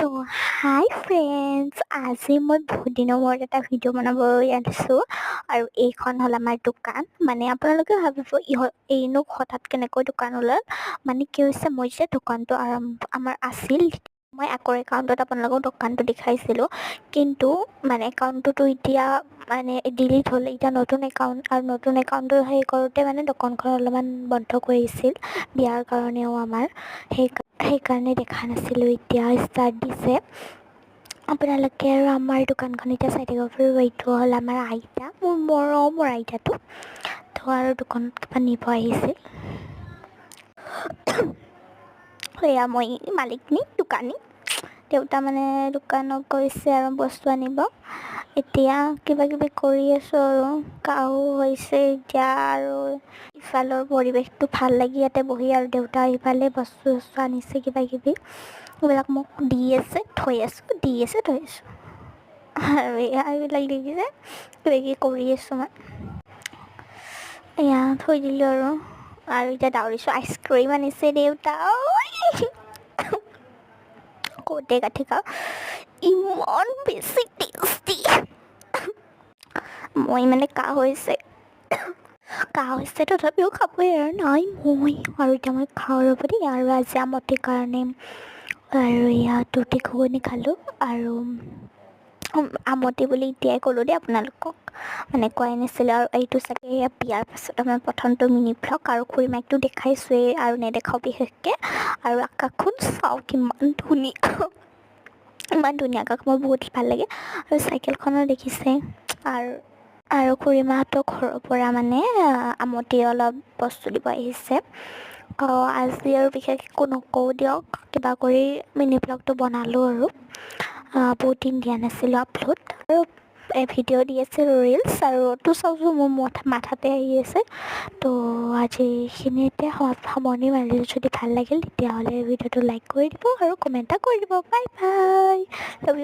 So, hi friends! আজি মই বহুত দিনৰ মূৰত এটা ভিডিঅ' বনাব আনিছোঁ আৰু এইখন হ'ল আমাৰ দোকান। মানে আপোনালোকে ভাবিব এইনো হঠাৎ কেনেকৈ দোকান ওলাল। মানে কি হৈছে, মই যে দোকানটো আমাৰ আছিল, মই আগৰ একাউণ্টত আপোনালোকক দোকানটো দেখাইছিলোঁ, কিন্তু মানে একাউণ্টটোতো এতিয়া মানে ডিলিট হ'ল। এতিয়া নতুন একাউণ্ট, আৰু নতুন একাউণ্টটো হেৰি কৰোঁতে মানে দোকানখন অলপমান বন্ধ কৰিছিল বিয়াৰ কাৰণেও আমাৰ, সেইকাৰণে দেখা নাছিলোঁ। এতিয়া ষ্টাৰ্ট দিছে আপোনালোকে, আৰু আমাৰ দোকানখন এতিয়া চাই থাকিব পাৰিব। এইটো হ'ল আমাৰ আইতা, মোৰ মৰমৰ আইতাটো। তো আৰু দোকানত কিবা নিব আহিছিল। এয়া মই মালিকনী, দোকানী। দেউতা মানে দোকানত গৈছে আৰু বস্তু আনিব। এতিয়া কিবা কিবি কৰি আছোঁ আৰু কাহো হৈছে এতিয়া, আৰু ইফালৰ পৰিৱেশটো ভাল লাগি ইয়াতে বহি, আৰু দেউতা ইফালে বস্তু আনিছে কিবা কিবি, এইবিলাক মোক দি আছে, থৈ আছোঁ, দি আছে, থৈ আছোঁ। আৰু এয়া এইবিলাক দেখিছে কিবা কিবি কৰি আছোঁ মই। এয়া থৈ দিলোঁ আৰু এতিয়া দাউৰিছোঁ। আইচক্ৰীম আনিছে দেউতা, কওঁতে কাঠি খাওঁ, ইমান বেছি টেষ্টি। মই মানে কাহ হৈছে তথাপিও খাবই আৰু নাই মই, আৰু এতিয়া মই খাওঁ ৰ'ব দেই। আৰু আজি আমটিৰ কাৰণে আৰু ইয়াত ৰুটি ঘুগুনি খালোঁ। আৰু আমটি বুলি এতিয়াই ক'লোঁ দেই আপোনালোকক, মানে কোৱাই নাছিলোঁ। আৰু এইটো চাগে বিয়াৰ পাছত আমাৰ প্ৰথমটো মিনি ভ্লগ, আৰু খুৰীমাকটো দেখাইছোৱেই আৰু নেদেখাওঁ বিশেষকৈ। আৰু আকাশখন চাওঁ কিমান ধুনীয়া, ইমান ধুনীয়া আকাশ, মোৰ বহুত ভাল লাগে। আৰু চাইকেলখনো দেখিছে। আৰু খুৰীমাহঁতৰ ঘৰৰ পৰা মানে আমটি অলপ বস্তু দিব আহিছে। আজি আৰু বিশেষ একো নকওঁ দিয়ক, কিবা কৰি মিনি ভ্লগটো বনালোঁ। আৰু বহুত দিন দিয়া নাছিলোঁ আপলোড, আৰু ভিডিঅ' দি আছিলোঁ ৰিলচ, আৰু তো চাওঁচোন মোৰ মাথাতে আহি আছে। তো আজি এইখিনিতে সামৰণি মাৰিলোঁ। যদি ভাল লাগিল তেতিয়াহ'লে ভিডিঅ'টো লাইক কৰি দিব আৰু কমেণ্ট এটা কৰি দিব। Bye bye, love you.